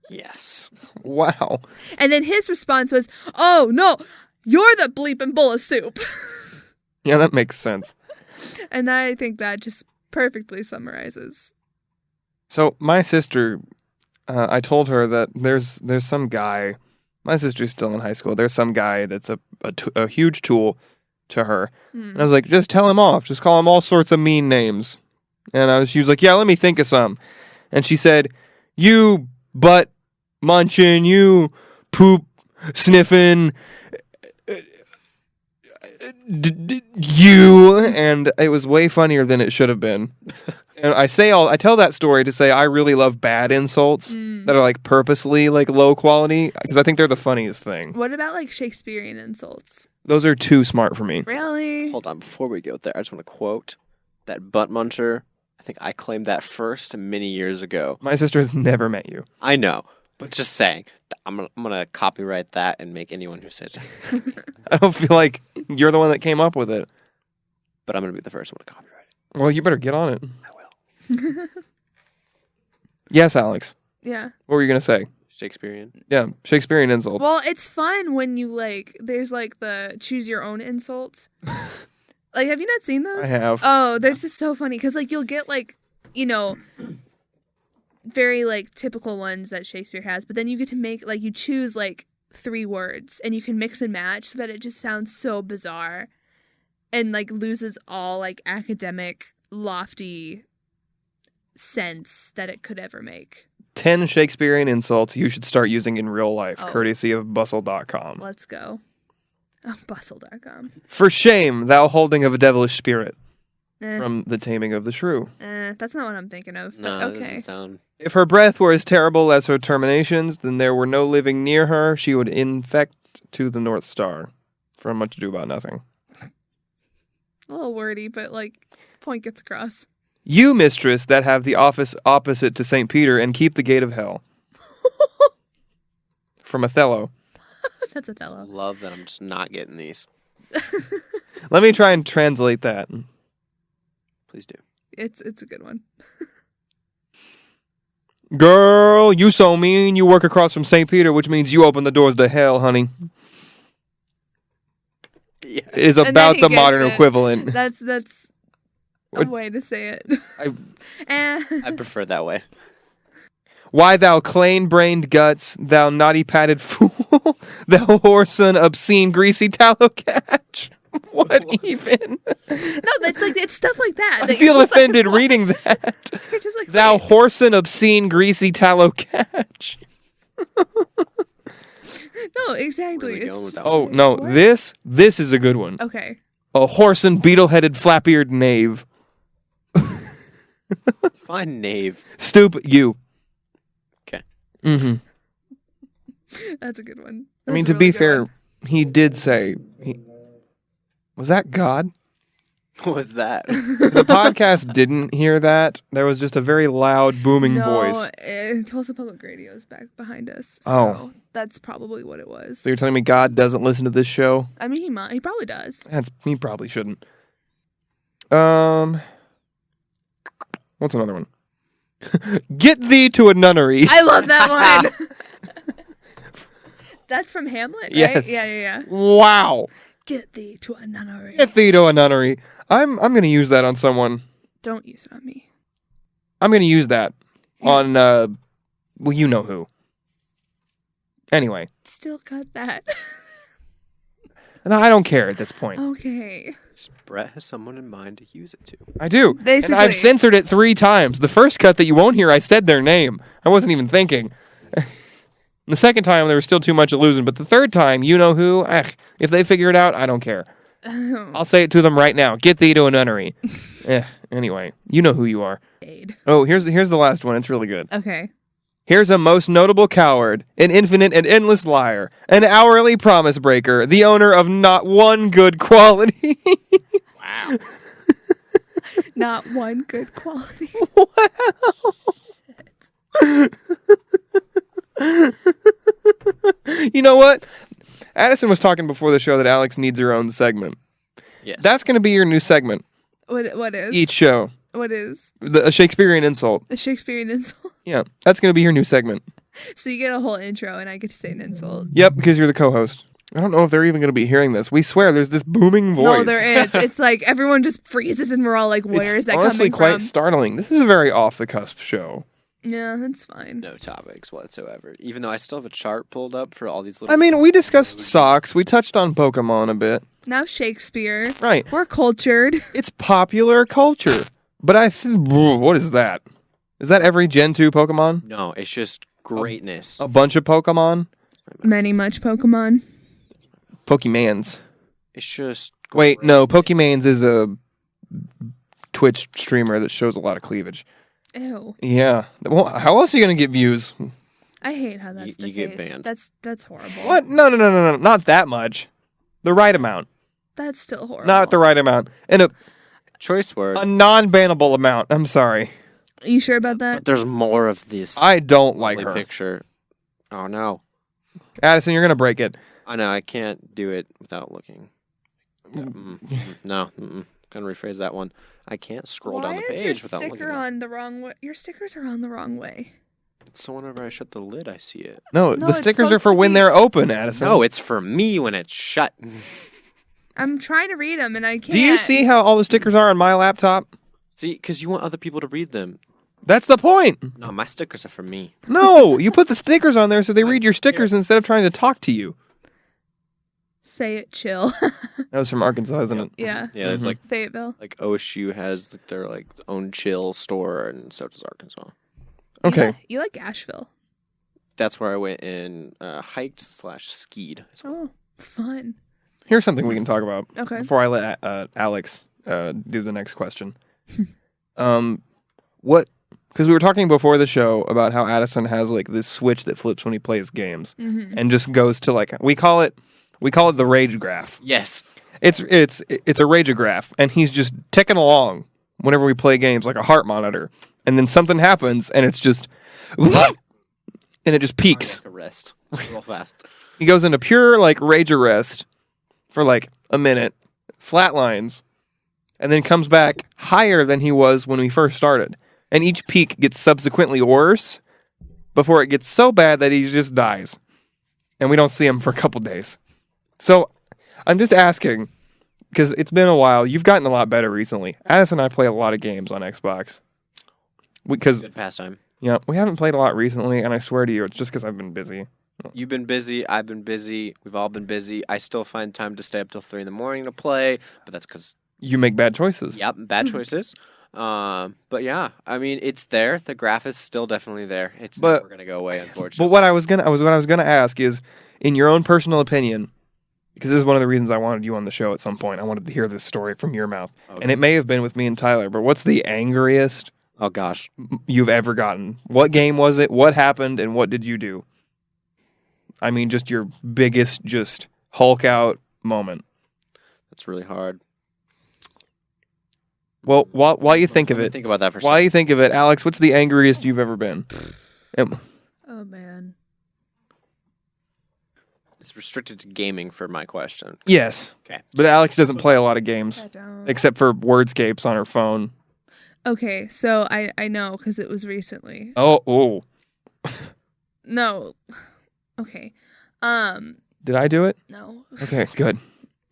Yes. Wow. And then his response was, "Oh no, you're the bleepin' bowl of soup." Yeah, that makes sense. And I think that just perfectly summarizes. So my sister, I told her that there's some guy. My sister's still in high school. There's some guy that's a huge tool to her. And I was like, just tell him off. Just call him all sorts of mean names. And she was like, yeah, let me think of some. And she said, you butt munching, you poop sniffing, you. And it was way funnier than it should have been. And I tell that story to say I really love bad insults that are like purposely like low quality because I think they're the funniest thing. What about like Shakespearean insults? Those are too smart for me. Really? Hold on, before we go there, I just want to quote that butt muncher. I think I claimed that first many years ago. My sister has never met you. I know, but just saying, I'm gonna copyright that and make anyone who says it. I don't feel like you're the one that came up with it. But I'm gonna be the first one to copyright it. Well, you better get on it. I will. Yes, Alex. Yeah. What were you gonna say? Shakespearean. Yeah, Shakespearean insults. Well, it's fun when you like, there's like the choose your own insults. Like, have you not seen those? I have. Oh, they're just so funny because like you'll get like, you know, very like typical ones that Shakespeare has, but then you get to make like, you choose like 3 words and you can mix and match so that it just sounds so bizarre and like loses all like academic lofty sense that it could ever make. 10 Shakespearean insults you should start using in real life, Oh. courtesy of bustle.com. Let's go. Oh, bustle.com. For shame, thou holding of a devilish spirit. Eh, From The Taming of the Shrew. that's not what I'm thinking of. No, But that okay. doesn't sound. If her breath were as terrible as her terminations, then there were no living near her. She would infect to the North Star. From Much Ado About Nothing. A little wordy, but like, point gets across. You, mistress, that have the office opposite to St. Peter and keep the gate of hell. From Othello. That's Othello. Love that I'm just not getting these. Let me try and translate that. Please do. It's a good one. Girl, you so mean. You work across from St. Peter, which means you open the doors to hell, honey. Yeah. It is And then about he the gets modern it. equivalent. That's a way to say it. I prefer that way. Why thou plain-brained guts, thou naughty-pated fool, thou whoreson, obscene, greasy tallow catch. What even? No, that's like it's stuff like that. I that feel you're just offended like, reading that. You're just like, Thou wait. whoreson, obscene, greasy tallow catch. No, exactly. Really It's going with just that Oh like, no, what? this is a good one. Okay. A whoreson, beetle-headed, flap-eared knave. Fine, knave. Stoop you. Okay. Mm-hmm. That's a good one. I mean, That's a to really be good fair, one. he did say... Was that God? What was that? The podcast didn't hear that. There was just a very loud, booming voice. Tulsa Public Radio is back behind us. So Oh. that's probably what it was. So you're telling me God doesn't listen to this show? I mean, he probably does. He probably shouldn't. What's another one? Get thee to a nunnery. I love that one. That's from Hamlet, right? Yes. Yeah. Wow. Get thee to a nunnery. Get thee to a nunnery. I'm gonna use that on someone. Don't use it on me. I'm gonna use that on well, you know who. Anyway, Still got that. and I don't care at this point. Okay. Brett has someone in mind to use it to. I do. Basically. And I've censored it 3 times. The first cut that you won't hear, I said their name. I wasn't even thinking. The second time, there was still too much illusion. But the third time, you know who? If they figure it out, I don't care. I'll say it to them right now. Get thee to a nunnery. Anyway, you know who you are. Oh, here's the last one. It's really good. Okay. Here's a most notable coward, an infinite and endless liar, an hourly promise breaker, the owner of not one good quality. Wow. Not one good quality. You know what? Adison was talking before the show that Alex needs her own segment. Yes. That's going to be your new segment. What is? Each show. What is? A Shakespearean insult. A Shakespearean insult. Yeah, that's going to be your new segment. So you get a whole intro and I get to say an insult. Yep, because you're the co-host. I don't know if they're even going to be hearing this. We swear there's this booming voice. No, there is. It's like everyone just freezes and we're all like, where is that honestly coming quite from? startling. This is a very off-the-cusp show. Yeah, that's fine. No topics whatsoever. Even though I still have a chart pulled up for all these little... I mean, we discussed socks. We touched on Pokemon a bit. Now Shakespeare. Right. We're cultured. It's popular culture. But what is that? Is that every Gen 2 Pokemon? No, it's just greatness. A bunch of Pokemon? Many much Pokemon. Pokemans. It's just... Wait, no, Pokemans is a Twitch streamer that shows a lot of cleavage. Ew. Yeah. Well, how else are you going to get views? I hate how that's the You case. get banned. That's horrible. What? No. Not that much. The right amount. That's still horrible. Not the right amount. And a Choice word. non-bannable amount. I'm sorry. Are you sure about that? But there's more of this I don't like lovely her. picture. Oh, no. Addison, you're going to break it. I know, I can't do it without looking. No. Gonna rephrase that one. I can't scroll down the Why is page your without looking. sticker on the wrong way? Your stickers are on the wrong way. So whenever I shut the lid, I see it. No, No, the it's stickers are supposed for to when be- they're open, Addison. No, it's for me when it's shut. I'm trying to read them and I can't. Do you see how all the stickers are on my laptop? See, because you want other people to read them. That's the point. No, my stickers are for me. No, you put the stickers on there so they read your stickers instead of trying to talk to you. Fayette chill. That was from Arkansas, isn't it? Yeah. Yeah, there's Mhm. Fayetteville. like OSU has their like own chill store, and so does Arkansas. Okay. You like Asheville. That's where I went and hiked / skied. Oh, fun. Here's something we can talk about Okay. before I let Alex do the next question. What? Because we were talking before the show about how Adison has like this switch that flips when he plays games Mm-hmm. and just goes to like we call it the rage graph. Yes. It's a rage graph, and he's just ticking along whenever we play games like a heart monitor, and then something happens and it's just and it just peaks. Cardiac arrest. Real fast. He goes into pure like rage arrest for like a minute, flatlines, and then comes back higher than he was when we first started. And each peak gets subsequently worse before it gets so bad that he just dies. And we don't see him for a couple days. So I'm just asking, because it's been a while. You've gotten a lot better recently. Adison and I play a lot of games on Xbox. Because Good pastime. yeah, we haven't played a lot recently, and I swear to you, it's just because I've been busy. You've been busy. I've been busy. We've all been busy. I still find time to stay up till 3 a.m. to play, but that's because You make bad choices. yep, bad choices. But yeah, I mean, it's there. The graph is still definitely there. It's But- never gonna go away, unfortunately. But what I was gonna ask is, in your own personal opinion, because this is one of the reasons I wanted you on the show at some point. I wanted to hear this story from your mouth, and it may have been with me and Tyler. But what's the angriest Oh gosh, you've ever gotten? What game was it? What happened? And what did you do? I mean, just your biggest, just Hulk out moment. that's really hard. Well, while you think of Let me it, think about that for a while second. you think of it, Alex, what's the angriest you've ever been? Oh man. It's restricted to gaming for my question. Yes, Okay. but Alex doesn't play a lot of games I don't. except for Wordscapes on her phone. Okay, so I know because it was recently. Oh, No. Okay. did I do it? No. Okay, good.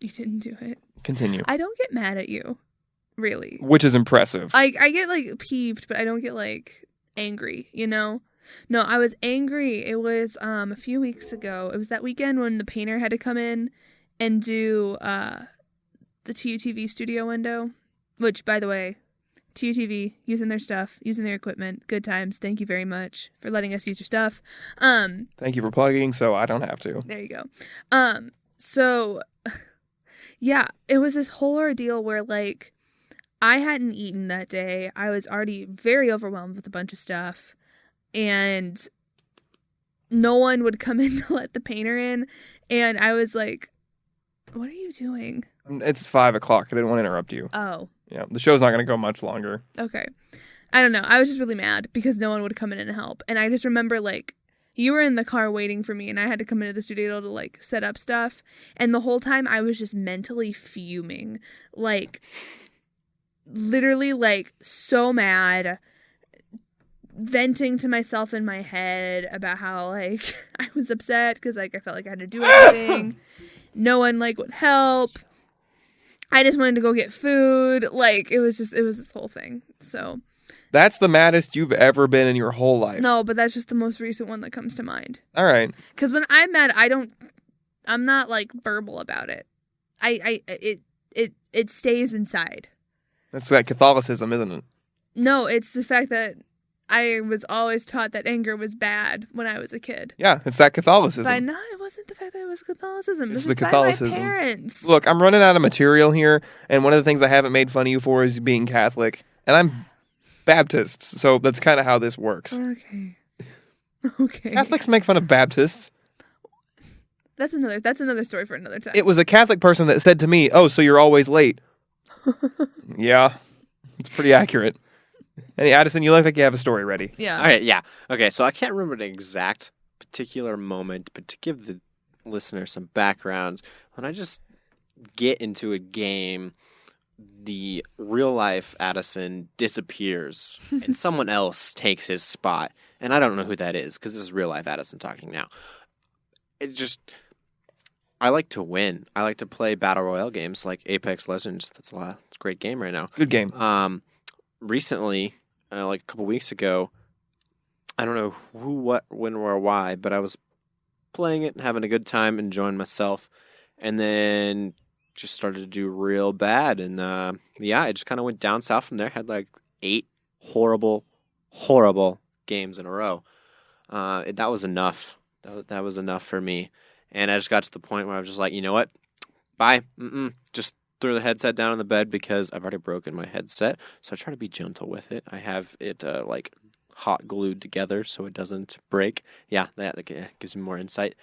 You didn't do it. Continue. I don't get mad at you. Really. Which is impressive. I get like peeved, but I don't get like angry, you know? No, I was angry. It was a few weeks ago. It was that weekend when the painter had to come in and do the TUTV studio window, which by the way, TUTV using their stuff, using their equipment, good times. Thank you very much for letting us use your stuff. Thank you for plugging, so I don't have to. There you go. So yeah, it was this whole ordeal where like I hadn't eaten that day. I was already very overwhelmed with a bunch of stuff, and no one would come in to let the painter in, and I was like, "What are you doing?" It's 5 o'clock. I didn't want to interrupt you. Oh, Yeah, the show's not going to go much longer. okay. I don't know. I was just really mad because no one would come in and help, and I just remember like you were in the car waiting for me, and I had to come into the studio to like set up stuff, and the whole time I was just mentally fuming, like literally like so mad, venting to myself in my head about how like I was upset because like I felt like I had to do everything. No one like would help. I just wanted to go get food. Like it was this whole thing. So That's the maddest you've ever been in your whole life. no, but that's just the most recent one that comes to mind. All right. Because when I'm mad, I'm not like verbal about it. It stays inside. That's that Catholicism, isn't it? No, it's the fact that I was always taught that anger was bad when I was a kid. Yeah, it's that Catholicism. But no, it wasn't the fact that it was Catholicism. It's This the was by Catholicism. my parents. Look, I'm running out of material here, and one of the things I haven't made fun of you for is being Catholic, and I'm Baptist, so that's kind of how this works. Okay. Okay. Catholics make fun of Baptists. That's another story for another time. It was a Catholic person that said to me, "Oh, so you're always late." Yeah, it's pretty accurate. Hey, Adison, you look like you have a story ready. Yeah. All right, yeah. Okay, so I can't remember the exact particular moment, but to give the listener some background, when I just get into a game, the real life Adison disappears and someone else takes his spot. And I don't know who that is because this is real life Adison talking now. I like to win. I like to play battle royale games like Apex Legends. It's a great game right now. Good game. Recently, like a couple weeks ago, I don't know who, what, when, or why, but I was playing it and having a good time, enjoying myself, and then just started to do real bad. And I just kind of went down south from there. Had like 8 horrible, horrible games in a row. That was enough. That was enough for me. And I just got to the point where I was just like, you know what? Bye. Just threw the headset down on the bed because I've already broken my headset. So I try to be gentle with it. I have it like hot glued together so it doesn't break. Yeah, that gives me more insight.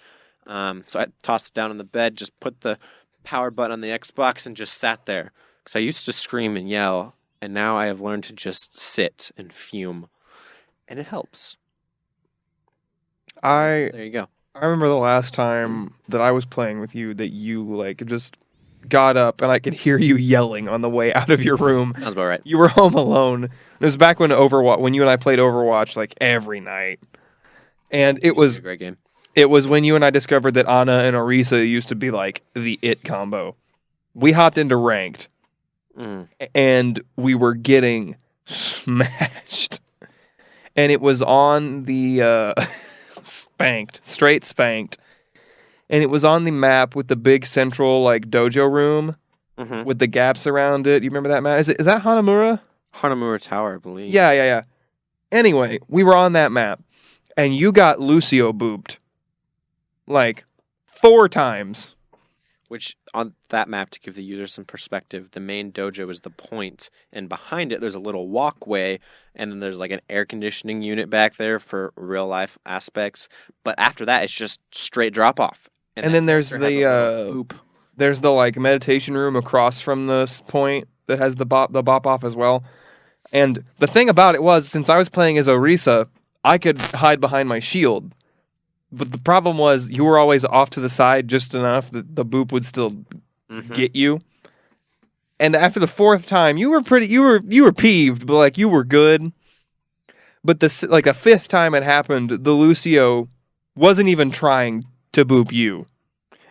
So I tossed it down on the bed, just put the power button on the Xbox and just sat there. Because I used to scream and yell, and now I have learned to just sit and fume. And it helps. There you go. I remember the last time that I was playing with you that you like just got up and I could hear you yelling on the way out of your room. Sounds about right. You were home alone. It was back when you and I played Overwatch like every night. And it was a great game. It was when you and I discovered that Ana and Orisa used to be like the it combo. we hopped into ranked, Mm. and we were getting smashed. And it was on the straight spanked. And it was on the map with the big central like dojo room Mm-hmm. with the gaps around it. You remember that map? Is that Hanamura? Hanamura Tower, I believe. Yeah. Anyway, we were on that map, and you got Lucio booped like 4 times. Which, on that map, to give the user some perspective, the main dojo is the point, and behind it there's a little walkway, and then there's like an air conditioning unit back there for real life aspects. But after that, it's just straight drop off. And then there's character has a little boop. there's the like meditation room across from this point that has the bop off as well. And the thing about it was, since I was playing as Orisa, I could hide behind my shield. But the problem was, you were always off to the side just enough that the boop would still get you. And after the 4th time, you were peeved, but like you were good. But the 5th time it happened, the Lucio wasn't even trying to boop you,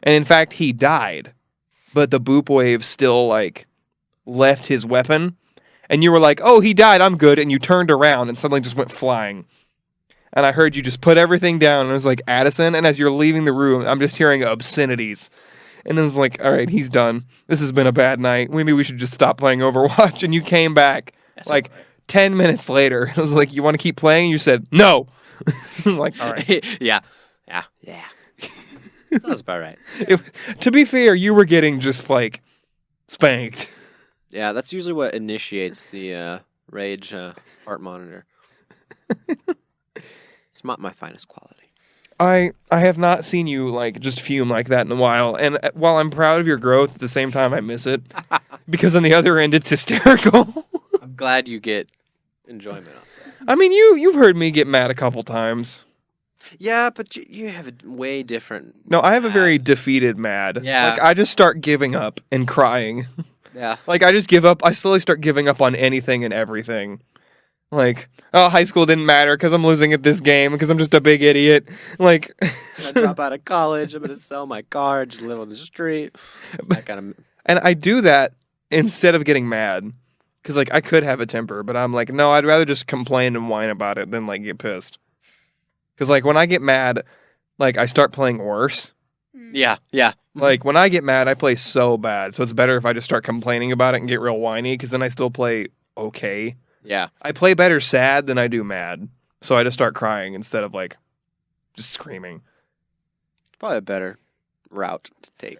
and in fact he died. But the boop wave still like left his weapon, and you were like, "Oh, he died. I'm good." And you turned around and suddenly just went flying. And I heard you just put everything down, and it was like, Adison, and as you're leaving the room, I'm just hearing obscenities. And it was like, all right, he's done. This has been a bad night. Maybe we should just stop playing Overwatch. And you came back That's like all right. 10 minutes later. It was like, you want to keep playing? And you said, no. I was like, all right. yeah. Sounds about right. To be fair, you were getting just like spanked. Yeah, that's usually what initiates the rage heart monitor. It's not my finest quality. I have not seen you like just fume like that in a while, and while I'm proud of your growth, at the same time I miss it because on the other end it's hysterical. I'm glad you get enjoyment of that. I mean, you've heard me get mad a couple times. Yeah, but you have a way different. No, I have a very defeated mad. Yeah. Like I just start giving up and crying. Yeah. Like I just give up. I slowly start giving up on anything and everything. Like, oh, high school didn't matter because I'm losing at this game because I'm just a big idiot. Like, I drop out of college. I'm gonna sell my car. Just live on the street. That kind of. and I do that instead of getting mad because like I could have a temper, but I'm like, no, I'd rather just complain and whine about it than like get pissed. Because like when I get mad, like I start playing worse. Yeah. Like when I get mad, I play so bad. So it's better if I just start complaining about it and get real whiny because then I still play okay. Yeah. I play better sad than I do mad. So I just start crying instead of like just screaming. It's probably a better route to take.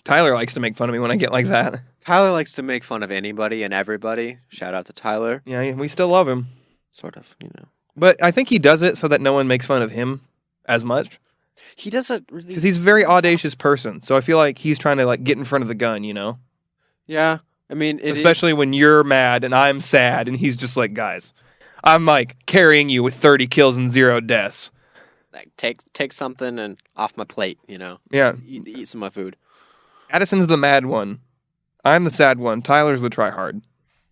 Tyler likes to make fun of me when I get like that. Tyler likes to make fun of anybody and everybody. Shout out to Tyler. Yeah, we still love him. Sort of, But I think he does it so that no one makes fun of him as much. He does a really. Because he's a very audacious person. So I feel like he's trying to like get in front of the gun, you know? Yeah. I mean, especially when you're mad and I'm sad and he's just like, guys, I'm like carrying you with 30 kills and 0 deaths. Like take something and off my plate, Yeah. Eat some of my food. Addison's the mad one. I'm the sad one. Tyler's the tryhard.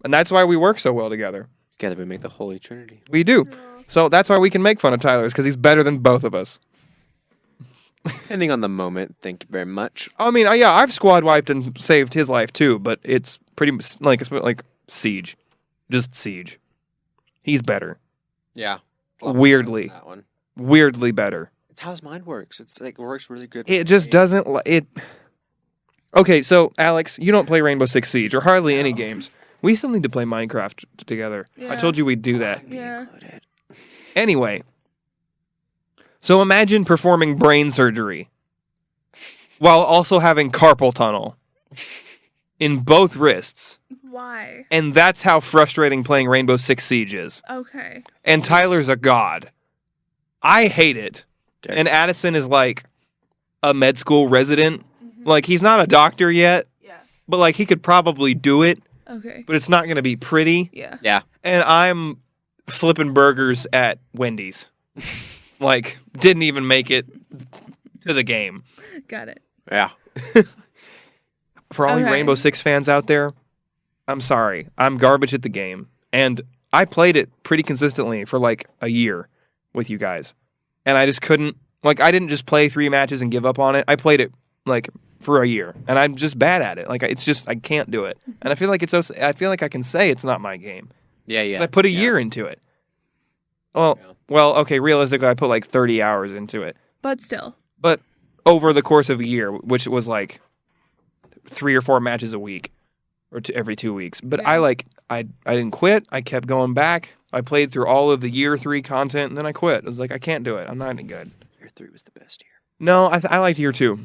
And that's why we work so well together. Together we make the Holy Trinity. We do. So that's why we can make fun of Tyler's because he's better than both of us. Depending on the moment, thank you very much. I mean, yeah, I've squad wiped and saved his life too, but it's pretty much like Siege. Just Siege. He's better. Yeah. Weirdly. That one. Weirdly better. It's how his mind works. It's like it works really good. It just doesn't it. Okay, so Alex, you don't play Rainbow Six Siege or hardly any games. We still need to play Minecraft together. I Yeah. told you we'd do that. Yeah. Anyway, so imagine performing brain surgery while also having carpal tunnel in both wrists. Why? And that's how frustrating playing Rainbow Six Siege is. Okay. And Tyler's a god. I hate it. Dang. And Adison is like a med school resident. Like, he's not a doctor yet, Yeah. but like he could probably do it, Okay. but it's not going to be pretty. Yeah. Yeah. And I'm flipping burgers at Wendy's. Like, didn't even make it to the game. Got it. Yeah. For all you Okay. Rainbow Six fans out there, I'm sorry. I'm garbage at the game. And I played it pretty consistently for like a year with you guys. And I just couldn't, like, I didn't just play 3 matches and give up on it. I played it like for a year, and I'm just bad at it. Like it's just I can't do it, and I feel like I feel like I can say it's not my game. Yeah. 'Cause I put a year into it. Well, okay. Realistically, I put like 30 hours into it, But still. but over the course of a year, which was like 3 or 4 matches a week, or every 2 weeks. But Yeah. I didn't quit. I kept going back. I played through all of the year 3 content, and then I quit. I was like, I can't do it. I'm not any good. Year 3 was the best year. No, I liked year 2.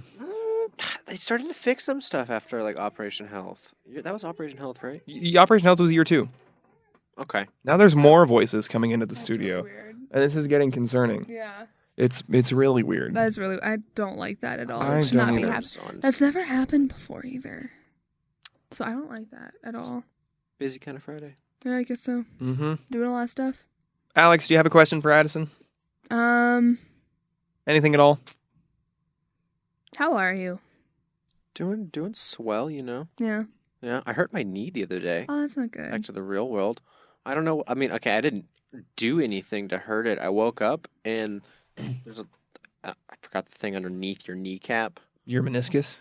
They started to fix some stuff after like Operation Health. That was Operation Health, right? Operation Health was year 2. Okay. Now there's more voices coming into the That's studio, really weird. and this is getting concerning. Yeah. It's really weird. That is really. I don't like that at all. I It should not don't be either. happening. That's never happened before either. So I don't like that at all. Busy kind of Friday. Yeah, I guess so. Mm-hmm. Doing a lot of stuff. Alex, do you have a question for Adison? Anything at all? How are you? Doing swell, you know. Yeah. Yeah, I hurt my knee the other day. Oh, that's not Back good. to the real world. I don't know. I mean, okay, I didn't do anything to hurt it. I woke up and there's I forgot the thing underneath your kneecap. Your meniscus?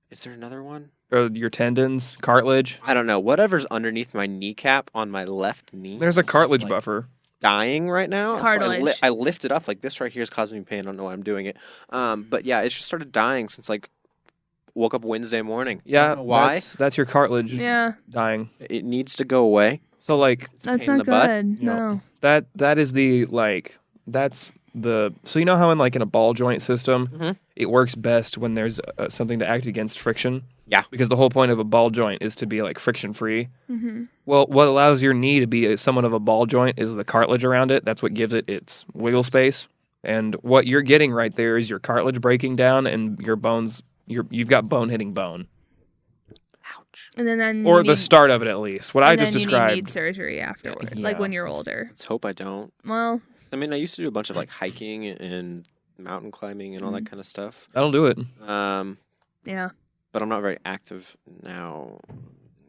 Is there another one? Or your tendons? Cartilage? I don't know. Whatever's underneath my kneecap on my left knee. There's a is just, cartilage like, buffer. dying right now. So Cartilage. I lift it up like this right here is causing me pain. I don't know why I'm doing it. But yeah, it's just started dying since like woke up Wednesday morning. I Yeah, don't know why? That's your cartilage Yeah. dying. It needs to go away. So like It's a That's pain in not the butt. good. you know. No. that is the like that's the so you know how in like in a ball joint system Mhm. it works best when there's something to act against friction. Yeah. Because the whole point of a ball joint is to be like friction free. Mm-hmm. Well, what allows your knee to be somewhat of a ball joint is the cartilage around it. That's what gives it its wiggle space. And what you're getting right there is your cartilage breaking down and your bones. You've got bone hitting bone, Ouch. And then or you the need, start of it at least. What I and just then you described. need surgery afterward, Yeah. like when you're older. Let's hope I don't. Well, I mean, I used to do a bunch of like hiking and mountain climbing and all that Mhm. kind of stuff. That'll do it. yeah. But I'm not very active now.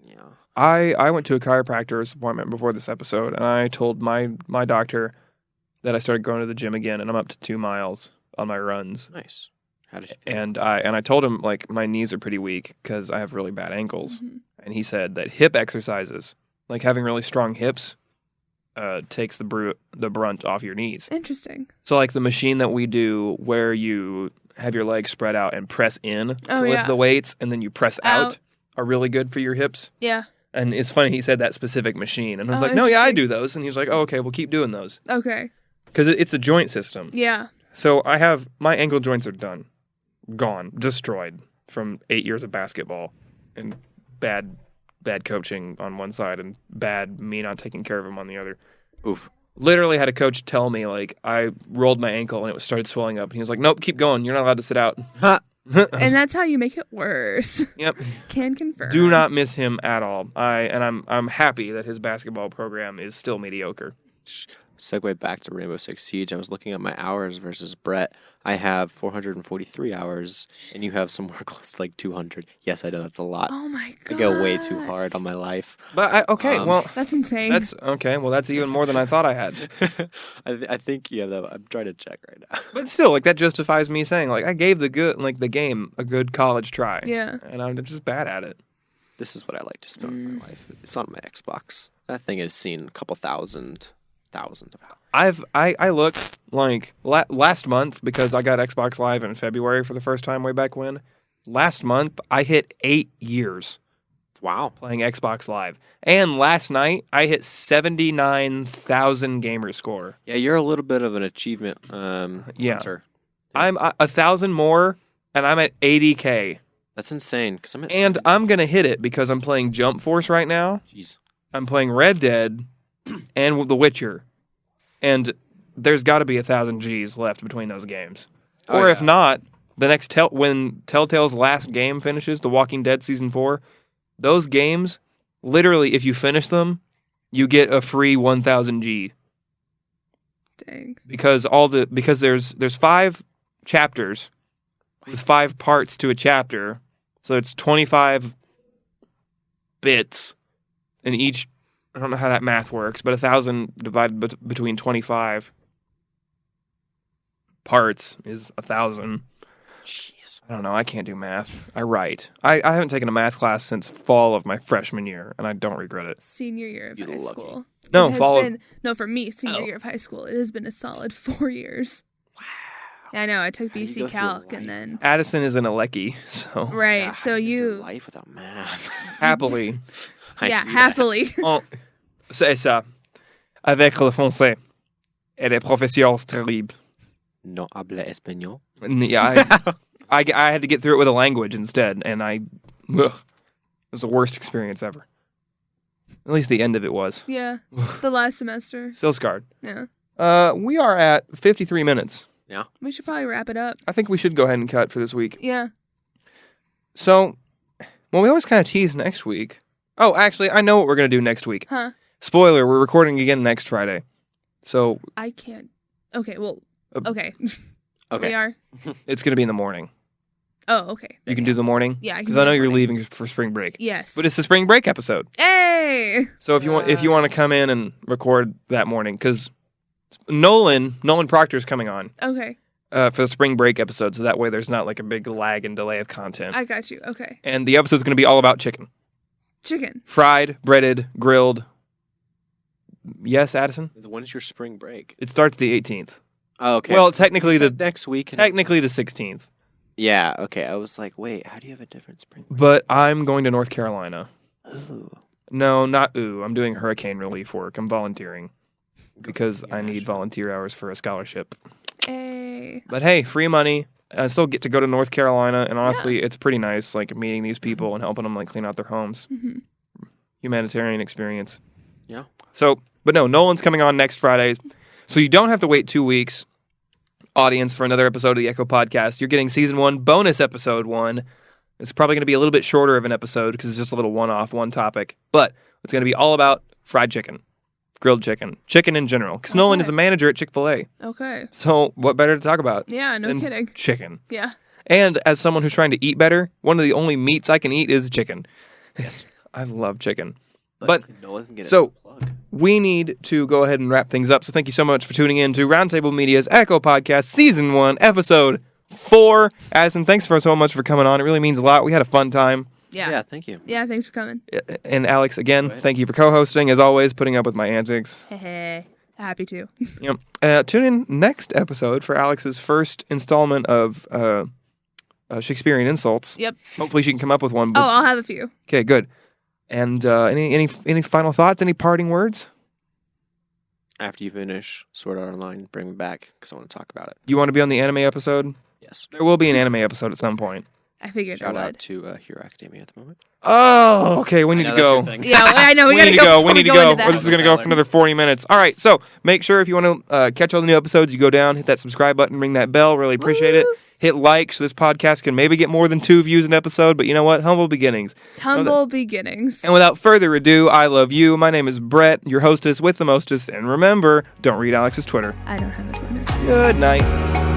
Yeah. I went to a chiropractor's appointment before this episode, and I told my doctor that I started going to the gym again, and I'm up to 2 miles on my runs. Nice. How did you? And I told him like my knees are pretty weak because I have really bad ankles, Mhm. and he said that hip exercises, like having really strong hips, takes the brunt off your knees. Interesting. So like the machine that we do where you have your legs spread out and press in to Oh, lift yeah. the weights, and then you press out, Out. are really good for your hips. Yeah. And it's funny he said that specific machine, and I was Oh, like, no, yeah, I interesting. do those, and he was like, oh, okay, we'll keep doing those Okay. because it's a joint system. Yeah. So I have my ankle joints are done, gone, destroyed from 8 years of basketball and bad coaching on one side and bad me not taking care of him on the other. Oof. Literally had a coach tell me like I rolled my ankle and it started swelling up, and he was like, nope, keep going, you're not allowed to sit out. Ha! And that's how you make it worse. Yep. Can confirm. Do not miss him at all. I'm happy that his basketball program is still mediocre. Segue back to Rainbow Six Siege. I was looking at my hours versus Brett. I have 443 hours, and you have somewhere close to like 200. Yes, I know that's a lot. Oh my god. I go way too hard on my life. But well, That's insane. that's okay. Well, that's even more than I thought I had. I think you have that. I'm trying to check right now. But still, like that justifies me saying like I gave the game a good college try. Yeah. And I'm just bad at it. This is what I like to spend my life. It's on my Xbox. That thing has seen a couple thousand of hours. I looked like last month because I got Xbox Live in February for the first time way back when. Last month I hit 8 years Wow. playing Xbox Live, and last night I hit 79,000 gamer score. Yeah, you're a little bit of an achievement Yeah. hunter. I'm 1,000 more, and I'm at 80K, That's insane. Cause I'm at and 70. I'm gonna hit it because I'm playing Jump Force right now. Jeez. I'm playing Red Dead and The Witcher, and there's got to be 1,000 G's left between those games. Oh, Or if yeah. not, the next when Telltale's last game finishes, The Walking Dead Season 4, those games, literally, if you finish them, you get a free 1,000 G. Dang. Because there's 5 chapters with 5 parts to a chapter, so it's 25 bits, and each, I don't know how that math works, but 1,000 divided between 25 parts is 1,000. Jeez. I don't know. I can't do math. I write. I haven't taken a math class since fall of my freshman year, and I don't regret it. Senior year of You're high lucky. school. No, It has fall of... been- No, for me, senior Oh. year of high school, it has been a solid 4 years. Wow. Yeah, I know. I took How do you BC go through Calc life and then Addison is an Alecki, so right. Yeah, how So do you live your you, life without math. happily. I yeah, see that. happily. Oh, c'est ça. Avec le français et les professeurs terribles. No habla español. Yeah, I had to get through it with a language instead, and it was the worst experience ever. At least the end of it was. Yeah, the last semester. Still scarred. Yeah, We are at 53 minutes. we should probably wrap it up. I think we should go ahead and cut for this week. Yeah. So, well, we always kind of tease next week. Oh, actually, I know what we're going to do next week. Huh? Spoiler, we're recording again next Friday. So, I can't. Okay. Well. Uh, Okay. Okay. We are. it's going to be in the morning. Oh, okay. You can do the morning? Yeah, I can. Because do I know the you're morning. leaving for spring break. Yes. But it's the spring break episode. Hey. So if you want to come in and record that morning, because Nolan Proctor's coming on Okay. for the spring break episode, so that way there's not like a big lag and delay of content. I got you. Okay. And the episode's going to be all about chicken. Chicken. Fried, breaded, grilled. Yes, Addison? When is your spring break? It starts the 18th. Oh, okay. Well, technically the next week. and- 16th. Yeah. Okay. I was like, wait, how do you have a different spring break? But I'm going to North Carolina. Ooh. No, not ooh. I'm doing hurricane relief work. I'm volunteering because I need Gosh. volunteer hours for a scholarship. Hey. But hey, free money. I still get to go to North Carolina, and honestly, it's pretty nice, like meeting these people and helping them like clean out their homes. Hmm. Humanitarian experience. Yeah. So, but no, Nolan's coming on next Friday, so you don't have to wait 2 weeks, audience, for another episode of the Echo Podcast. You're getting season 1 bonus episode 1. It's probably going to be a little bit shorter of an episode because it's just a little one-off, one topic. But it's going to be all about fried chicken, grilled chicken in general. Because Nolan is a manager at Chick-fil-A. Okay. So what better to talk about Yeah. No than kidding. chicken? Yeah. And as someone who's trying to eat better, one of the only meats I can eat is chicken. Yes. I love chicken. But no one can get so- a plug. We need to go ahead and wrap things up. So thank you so much for tuning in to Roundtable Media's Echo Podcast, Season 1, Episode 4. Addison, thanks so much for coming on. It really means a lot. We had a fun time. Yeah. Yeah. Thank you. Yeah. Thanks for coming. And Alex, again, Right. thank you for co-hosting, as always, putting up with my antics. Hey. Happy to. Tune in next episode for Alex's first installment of Shakespearean insults. Yep. Hopefully she can come up with one. Oh, I'll have a few. Okay, good. And any final thoughts? Any parting words? After you finish Sword Art Online, bring me back because I want to talk about it. You want to be on the anime episode? Yes. There will be an anime episode at some point. I figured Shout I out would. to Hero Academia at the moment. Oh, okay. We need to I know that's go. your thing. Yeah, well, I know. We, We gotta need to go. before We need to go go. into Or that. this is going to go for another 40 minutes. All right. So make sure if you want to catch all the new episodes, you go down, hit that subscribe button, ring that bell. Really appreciate it. Woo! Hit like so this podcast can maybe get more than 2 views an episode. But you know what? Humble beginnings. Humble beginnings. And without further ado, I love you. My name is Brett, your hostess with the mostest. And remember, don't read Alex's Twitter. I don't have a Twitter. Good night.